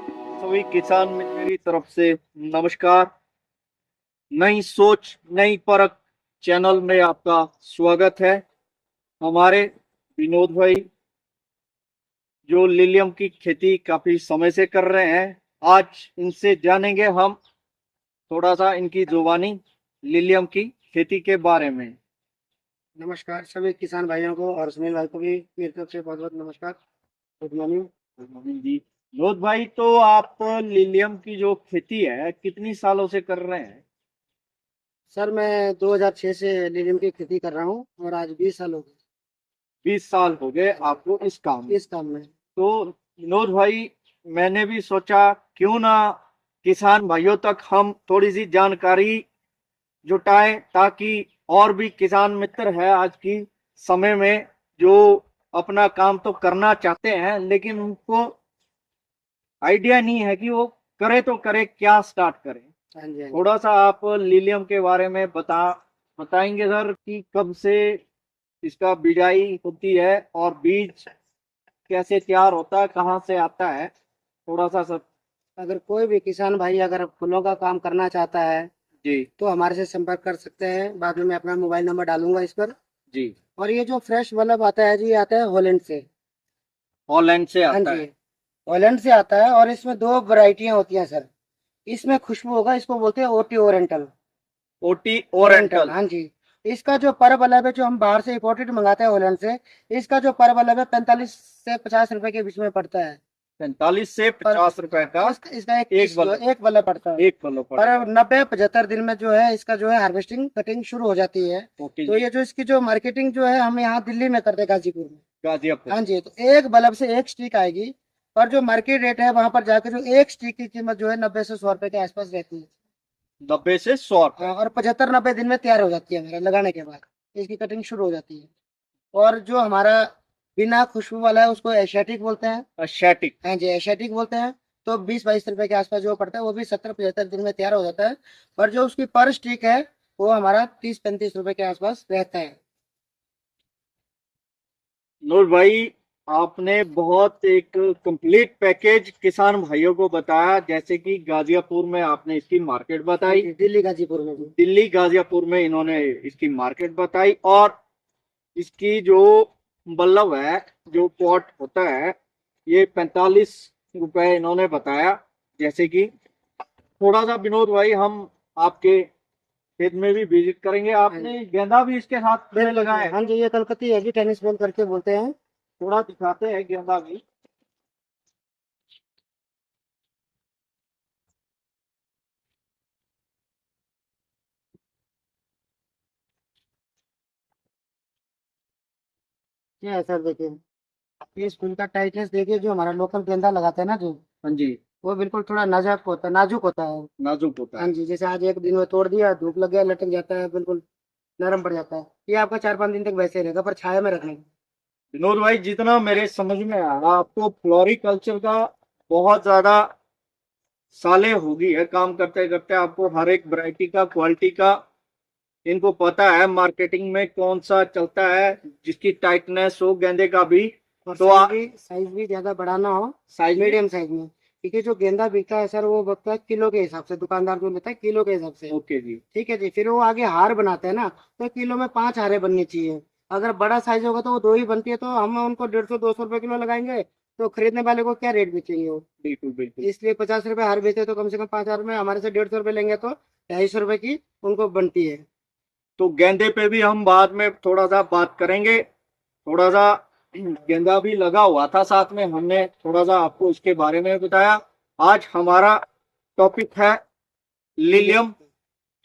सभी किसान मित्र की तरफ से नमस्कार। नई सोच नई परख चैनल में आपका स्वागत है। हमारे विनोद भाई जो लिलियम की खेती काफी समय से कर रहे हैं, आज इनसे जानेंगे हम थोड़ा सा इनकी जुबानी लिलियम की खेती के बारे में। नमस्कार सभी किसान भाइयों को और सुनील भाई को भी मेरी तरफ से बहुत बहुत नमस्कार। Good morning. जी विनोद भाई, तो आप लिलियम की जो खेती है कितनी सालों से कर रहे हैं? सर मैं 2006 से लिलियम की खेती कर रहा हूँ और आज 20 साल हो 20 साल हो गए आपको इस काम गए में। इस काम में। तो विनोद भाई, मैंने भी सोचा क्यों ना किसान भाइयों तक हम थोड़ी सी जानकारी जुटाएं, ताकि और भी किसान मित्र है आज की समय में जो अपना काम तो करना चाहते हैं लेकिन उनको आइडिया नहीं है कि वो करे तो करे क्या, स्टार्ट करें। हाँ जी, हाँ जी। थोड़ा सा आप लिलियम के बारे में बताएंगे सर कि कब से इसका बिजाई होती है और बीज कैसे तैयार होता है, कहाँ से आता है, थोड़ा सा सब। अगर कोई भी किसान भाई अगर फूलों का काम करना चाहता है जी। तो हमारे से संपर्क कर सकते हैं। बाद में मैं अपना मोबाइल नंबर डालूंगा इस पर। जी। और ये जो फ्रेश बल्ब आता है जी, ये आता है हॉलैंड से। हॉलैंड से हाँ आता जी, है। हॉलैंड से आता है और इसमें दो वैरायटियां होती हैं सर। इसमें खुशबू होगा, इसको बोलते हैं OT oriental. OT oriental, oriental. हाँ जी। इसका जो पर बल्ब है जो हम बाहर से इंपोर्टेड मंगाते हैं हॉलैंड से, इसका जो पर बल्ब है 45 से 50 रुपए के बीच में पड़ता है। 45 से पर 50 रुपए का इसका एक एक पीस जो बल्ब। है, एक बल्ब पड़ता है। एक बल्ब पर पड़ेगा। 90-75 दिन में जो है इसका जो है हार्वेस्टिंग कटिंग शुरू हो जाती है। ओके तो जी। ये जो इसकी जो मार्केटिंग जो है हम यहाँ दिल्ली में करते हैं, गाजीपुर में। गाजियापुर। हाँ जी, तो एक बल्ब से एक स्टिक आएगी। और जो मार्केट रेट है वहां पर जाकर जो एक स्टिक की कीमत जो है 90 से 100 रुपए के आसपास रहती है। 90 से 100 रुपए। हाँ, और 75-90 दिन में तैयार हो जाती है हमारा लगाने के बाद। इसकी कटिंग शुरू हो जाती है। और जो हमारा बिना खुशबू वाला है उसको एशियाटिक बोलते हैं। एशियाटिक। हाँ जी, एशियाटिक बोलते हैं। तो 20-22 रुपए के आसपास जो पड़ता है वो भी 70-75 दिन में तैयार हो जाता है। पर जो उसकी पर स्टिक है वो हमारा 30-35 रुपए के आसपास रहता है। नूर भाई, आपने बहुत एक कंप्लीट पैकेज किसान भाइयों को बताया, जैसे कि गाजियापुर में आपने इसकी मार्केट हाँ बताई, जी, दिल्ली गाजीपुर में भी। दिल्ली गाजियापुर में इन्होंने इसकी मार्केट बताई, और इसकी जो बल्लभ है, जो पॉट होता है, ये 45 रुपए इन्होंने बताया। जैसे कि थोड़ा सा विनोद भाई, हम आपके खेत में भी विजिट करेंगे। हाँ जी, आपने गेंदा भी इसके साथ में बिल्कुल जी। लगाया है? हाँ जी, ये कलकत्ती है जी, टेनिस बॉल करके बोलते हैं। थोड़ा दिखाते हैं गेंदा भी। ये है सर, देखिए। ये फूल का टाइटनेस देखिए, जो हमारा लोकल गेंदा लगाते हैं ना जो, हाँ जी। वो बिल्कुल थोड़ा नाजुक होता है, नाजुक होता है। नाजुक होता हाँ है। जी, जैसे आज एक दिन में तोड़ दिया, धूप लग गया, लटक जाता है, बिल्कुल नरम पड़ जाता है। ये आपका 4-5 दिन तक वैसे ही रहेगा, पर छाया में रखना। विनोद भाई, जितना मेरे समझ में आ रहा, आपको फ्लोरिकल्चर का बहुत ज्यादा सालें होगी है काम करते करते, आपको हर एक वैरायटी का, क्वालिटी का इनको पता है, मार्केटिंग में कौन सा चलता है, जिसकी टाइटनेस हो गेंदे का भी। और तो साइज भी ज्यादा बड़ा ना हो, साइज में। मीडियम साइज में। क्योंकि जो गेंदा बिकता है सर वो बिकता है किलो के हिसाब से, दुकानदार जो लेता है किलो के हिसाब से। ओके जी। ठीक है जी, फिर वो आगे हार बनाते हैं ना, तो किलो में 5 हारें बननी चाहिए। अगर बड़ा साइज होगा तो वो दो ही बनती है, तो हम उनको 150-200 रुपए किलो लगाएंगे, तो खरीदने वाले को क्या रेट बेचेंगे वो। बिल्कुल बिल्कुल। इसलिए 50 रुपए हार बेचे तो कम से कम 5 हार में हमारे से 150 रुपए लेंगे, तो 250 रुपए की उनको बनती है। तो गेंदे पे भी हम बाद में थोड़ा सा बात करेंगे। थोड़ा सा गेंदा भी लगा हुआ था साथ में, हमने थोड़ा सा आपको इसके बारे में बताया। आज हमारा टॉपिक है लिलियम।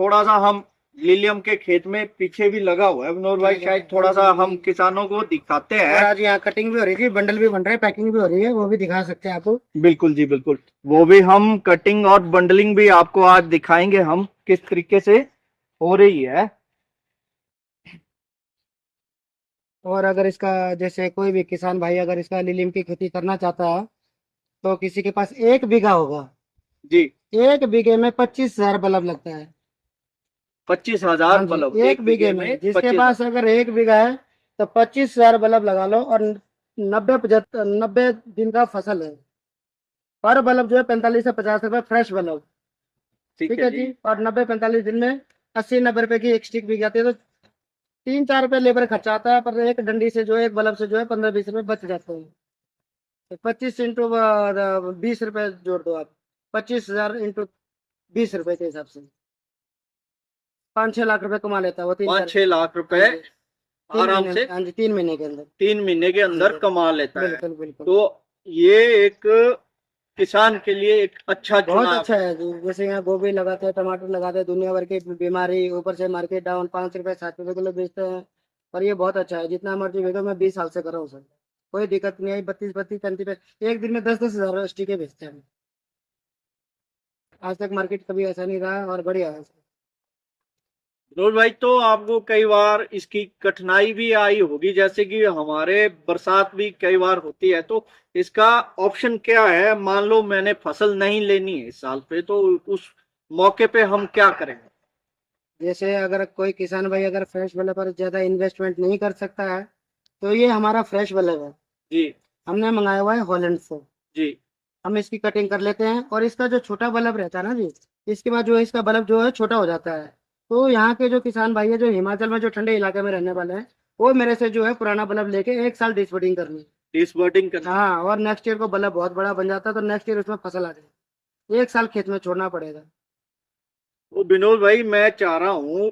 थोड़ा सा हम लिलियम के खेत में पीछे भी लगा हुआ है विनोद भाई, शायद थोड़ा सा हम किसानों को दिखाते और हैं। आज यहाँ कटिंग भी हो रही थी, बंडल भी बन रहे हैं, पैकिंग भी हो रही है, वो भी दिखा सकते हैं आपको। बिल्कुल जी बिल्कुल। वो भी हम कटिंग और बंडलिंग भी आपको आज दिखाएंगे हम किस तरीके से हो रही है। और अगर इसका, जैसे कोई भी किसान भाई अगर इसका लिलियम की खेती करना चाहता है, तो किसी के पास 1 बीघा होगा, जी। 1 बीघे में 25 हजार बल्ब लगता है। 25,000 हाँ जी, बल्ब एक एक बीघे बीघे में में जिसके 25,000। पास अगर 1 बीघा है तो 25 हजार बल्ब लगा लो। और 90-75 90 दिन का फसल है। पर बल्ब जो है 45 से 50 रुपए फ्रेश बल्ब। ठीक ठीक है है जी। जी। और 90-45 दिन में 80-90 रुपए की एक स्टिक बिक जाती है, तो 3-4 रुपए लेबर खर्चा आता है, पर एक डंडी से जो है, एक बल्ब से जो है 15-20 रुपए बच जाते हैं। तो 25 इंटू 20 रुपए जोड़ दो आप, 25,000 इंटू 20 रुपए के हिसाब से 5-6 लाख रुपए कमा लेता है वो, तीन पाँच चार छह लाख हाँ रुपए जी, 3 महीने आराम में। से हाँ जी, 3 महीने के अंदर। 3 महीने के अंदर अंदर कमा लेता है। बिल्कुल बिल्कुल। तो ये एक किसान के लिए एक अच्छा बहुत चुनाव अच्छा है। है जी। जैसे यहाँ गोभी लगाते हैं, टमाटर लगाते हैं, दुनिया भर की बीमारी, ऊपर से मार्केट डाउन, 5 रुपए 7 रुपए किलो बेचते हैं। पर ये बहुत अच्छा है, जितना मर्जी बेचो। मैं 20 साल से कर रहा हूँ सर, कोई दिक्कत नहीं आई। 32-32-33 एक दिन में 10-10 हजार स्टिके बेचते हैं। आज तक मार्केट कभी ऐसा नहीं रहा, और बढ़िया है। विनोद भाई, तो आपको कई बार इसकी कठिनाई भी आई होगी, जैसे कि हमारे बरसात भी कई बार होती है, तो इसका ऑप्शन क्या है? मान लो मैंने फसल नहीं लेनी है इस साल पे, तो उस मौके पे हम क्या करेंगे? जैसे अगर कोई किसान भाई अगर फ्रेश वाले पर ज्यादा इन्वेस्टमेंट नहीं कर सकता है, तो ये हमारा फ्रेश बल्ब है, जी। हमने मंगाया हुआ है हॉलैंड से। जी। हम इसकी कटिंग कर लेते हैं, और इसका जो छोटा बल्ब रहता है ना जी, इसके बाद जो है इसका बल्ब जो है छोटा हो जाता है। तो यहाँ के जो किसान भाई है, जो हिमाचल में जो ठंडे इलाके में रहने वाले हैं, वो मेरे से जो है पुराना बल्ब लेके 1 साल डिसबर्डिंग करनी। डिसबर्डिंग करना। हाँ, और नेक्स्ट ईयर को बल्ब बहुत बड़ा बन जाता है, तो नेक्स्ट ईयर उसमें फसल आ जाए, 1 साल खेत में छोड़ना पड़ेगा। तो विनोद भाई, मैं चाह रहा हूँ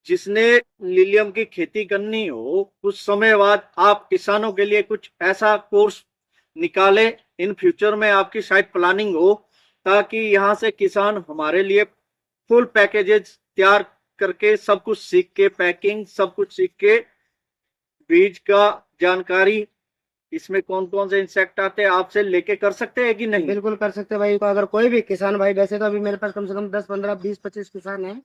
जिसने लिलियम की खेती करनी हो, कुछ समय बाद आप किसानों के लिए कुछ ऐसा कोर्स निकाले। इन फ्यूचर में आपकी शायद प्लानिंग हो, ताकि यहाँ से किसान हमारे लिए फुल पैकेजेस तैयार करके, सब कुछ सीख के, पैकिंग सब कुछ सीख के, बीज का जानकारी, इसमें कौन कौन से इंसेक्ट आते हैं, आपसे लेके कर सकते हैं कि नहीं? बिल्कुल कर सकते हैं भाई। को अगर कोई भी किसान भाई, वैसे तो अभी मेरे पास कम से कम 10-15-20-25 किसान हैं,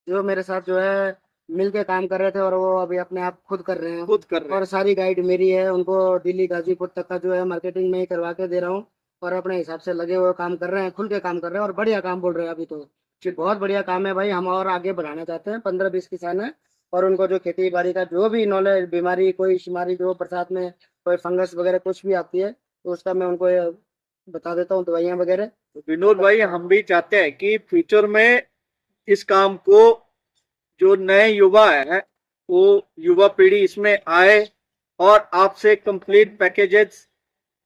जो मेरे साथ जो है मिल के काम कर रहे थे, और वो अभी अपने आप खुद कर रहे हैं। खुद कर रहे और हैं। सारी गाइड मेरी है, उनको दिल्ली गाजीपुर तक का जो है मार्केटिंग में ही करवा के दे रहा हूँ। और अपने हिसाब से लगे हुए काम कर रहे हैं, खुल के काम कर रहे हैं, और बढ़िया काम बोल रहे हैं अभी तो। बहुत बढ़िया काम है भाई, हम और आगे बढ़ाना चाहते हैं। 15-20 किसान है, और उनको जो खेती बाड़ी का जो भी नॉलेज, बीमारी, कोई बीमारी जो बरसात में कोई फंगस वगैरह कुछ भी आती है, तो उसका मैं उनको बता देता हूँ, दवाइयाँ वगैरह। तो विनोद भाई, हम भी चाहते हैं कि फ्यूचर में इस काम को, जो नए युवा है, वो युवा पीढ़ी इसमें आए और आपसे कंप्लीट पैकेजेस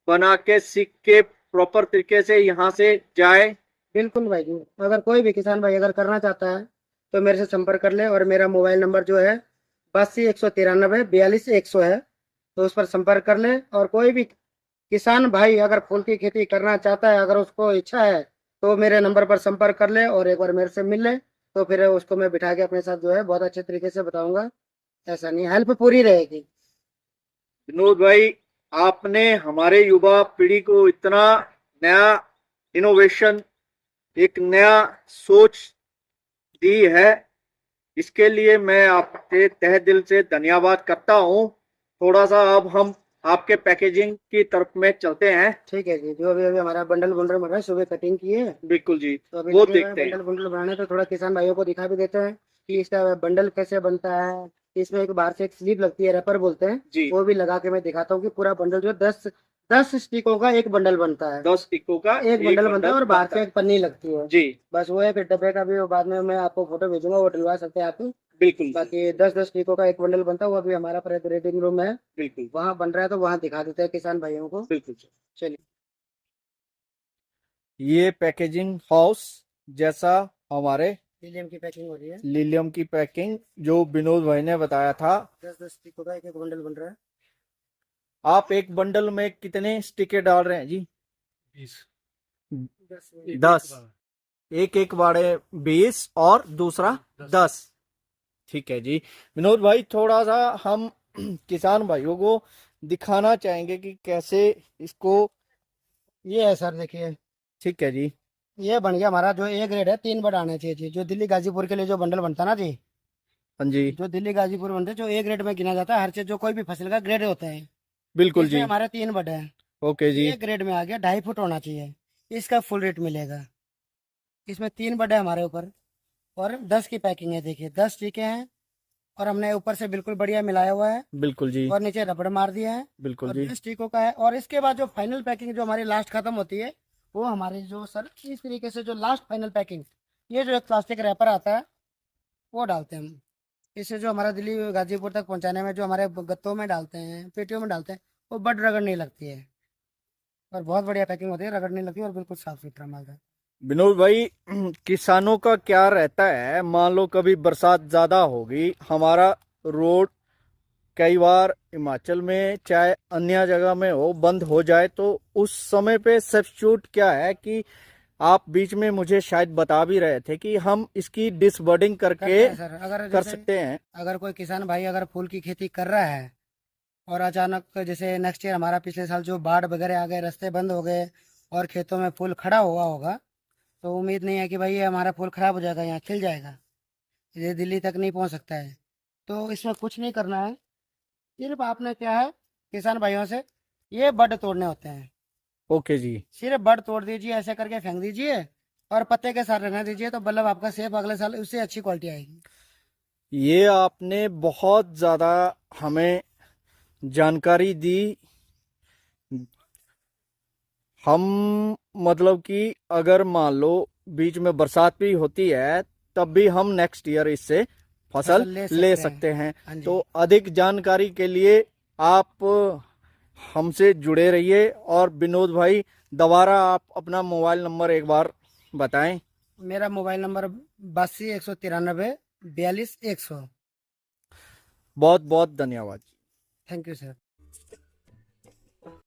बना के, सीख के, प्रॉपर तरीके से यहाँ से जाए। बिल्कुल भाई जी। अगर कोई भी किसान भाई अगर करना चाहता है, तो मेरे से संपर्क कर ले। और मेरा मोबाइल नंबर जो है 82-193-42-100 है, तो उस पर संपर्क कर ले। और कोई भी किसान भाई अगर फूल की खेती करना चाहता है, अगर उसको इच्छा है, तो मेरे नंबर पर संपर्क कर ले, और एक बार मेरे से मिल ले। तो फिर उसको मैं बिठा के अपने साथ जो है बहुत अच्छे तरीके से बताऊंगा। ऐसा नहीं, हेल्प पूरी रहेगी। विनोद भाई, आपने हमारे युवा पीढ़ी को इतना नया इनोवेशन, एक नया सोच दी है, इसके लिए मैं आपके तहे दिल से धन्यवाद करता हूँ। थोड़ा सा अब हम आपके पैकेजिंग की तरफ में चलते हैं। ठीक है जी। जो अभी अभी हमारा बंडल बंडल बन रहा है, सुबह कटिंग की है, बिल्कुल जी। तो अभी वो लगे हुए हैं देखते हैं। बंडल बंडल बनाने। तो थोड़ा किसान भाइयों को दिखा भी देते हैं कि इसका बंडल कैसे बनता है। इसमें एक बाहर से एक स्लीव लगती है, रैपर बोलते हैं, जी। वो भी लगा के मैं दिखाता हूँ कि पूरा बंडल जो 10 स्टिकों का एक बंडल बनता है। 10 इको का एक बंडल बनता है, और बाहर बनता से है। एक पन्नी लगती है। जी। बस वो है, फिर डब्बे का भी वो बाद में मैं आपको फोटो भेजूंगा, वो डलवा सकते हैं आप। बिल्कुल। बाकी 10-10 स्टिकों का एक बंडल बनता है, वो अभी हमारा रेडिंग रूम है, बिल्कुल। वहाँ बन रहा है, तो वहाँ दिखा देते हैं किसान भाइयों को। बिल्कुल। चलिए। ये पैकेजिंग हाउस जैसा हमारे लिलियम की पैकिंग हो रही है, लिलियम की पैकिंग जो विनोद भाई ने बताया था। 10-10 स्टिकों का एक एक बंडल बन रहा है। आप एक बंडल में कितने स्टिकर डाल रहे हैं जी? 10 10। एक एक बाड़े 20 और दूसरा 10। ठीक है जी। विनोद भाई, थोड़ा सा हम किसान भाइयों को दिखाना चाहेंगे कि कैसे इसको। ये है सर, देखिए। ठीक है जी। ये बन गया हमारा जो ए ग्रेड है, 3 बड आने चाहिए जी। जो दिल्ली गाजीपुर के लिए जो बंडल बनता है ना जी, हाँ जी। जो दिल्ली गाजीपुर बनते हैं, जो ए ग्रेड में गिना जाता है। हर चीज जो कोई भी फसल का ग्रेड होता है, बिल्कुल इसमें जी। हमारे 3 बड है। Okay ji. ए ग्रेड में आ गया, 2.5 फुट होना चाहिए, इसका फुल रेट मिलेगा। इसमें 3 बड है हमारे ऊपर, और 10 की पैकिंग है। देखिए 10 टीके हैं, और हमने ऊपर से बिल्कुल बढ़िया मिलाया हुआ है, बिल्कुल जी। और नीचे रबड़ मार दिया है, बिल्कुल और जी। 10 टीकों का है। और इसके बाद जो फाइनल पैकिंग जो हमारी लास्ट खत्म होती है, वो हमारे जो सर इस तरीके से जो लास्ट फाइनल पैकिंग, ये जो एक प्लास्टिक रैपर आता है वो डालते हैं हम। इससे जो हमारा दिल्ली गाजीपुर तक पहुंचाने में जो हमारे गत्तों में डालते हैं, पेटियों में डालते हैं, वो बड रगड़ नहीं लगती है और बहुत बढ़िया पैकिंग होती है, रगड़ नहीं लगती और बिल्कुल साफ सुथरा माल है। विनोद भाई, किसानों का क्या रहता है, मान लो कभी बरसात ज्यादा होगी, हमारा रोड कई बार हिमाचल में चाहे अन्य जगह में हो बंद हो जाए, तो उस समय पे सब्स्टिट्यूट क्या है कि आप बीच में मुझे शायद बता भी रहे थे कि हम इसकी डिसबर्डिंग करके करते हैं सर। अगर कर जैसे सकते हैं। अगर कोई किसान भाई अगर फूल की खेती कर रहा है और अचानक जैसे नेक्स्ट ईयर हमारा पिछले साल जो बाढ़ वगैरह आ गए, रास्ते बंद हो गए और खेतों में फूल खड़ा हुआ होगा, तो उम्मीद नहीं है कि भाई ये हमारा फूल खराब हो जाएगा, यहाँ खिल जाएगा, ये दिल्ली तक नहीं पहुंच सकता है। तो इसमें कुछ नहीं करना है, सिर्फ आपने क्या है किसान भाइयों से ये बड तोड़ने होते हैं। ओके जी। सिर्फ बड तोड़ दीजिए, ऐसे करके फेंक दीजिए और पत्ते के साथ रहने दीजिए, तो बल्लभ आपका सेब अगले साल उससे अच्छी क्वालिटी आएगी। ये आपने बहुत ज्यादा हमें जानकारी दी। हम मतलब कि अगर मान लो बीच में बरसात भी होती है, तब भी हम नेक्स्ट ईयर इससे फसल फसल ले ले सकते हैं। सकते हैं। हाँ जी। तो अधिक जानकारी के लिए आप हमसे जुड़े रहिए। और विनोद भाई, दोबारा आप अपना मोबाइल नंबर एक बार बताएं। मेरा मोबाइल नंबर 82 193 42 100। बहुत बहुत धन्यवाद। Thank you sir.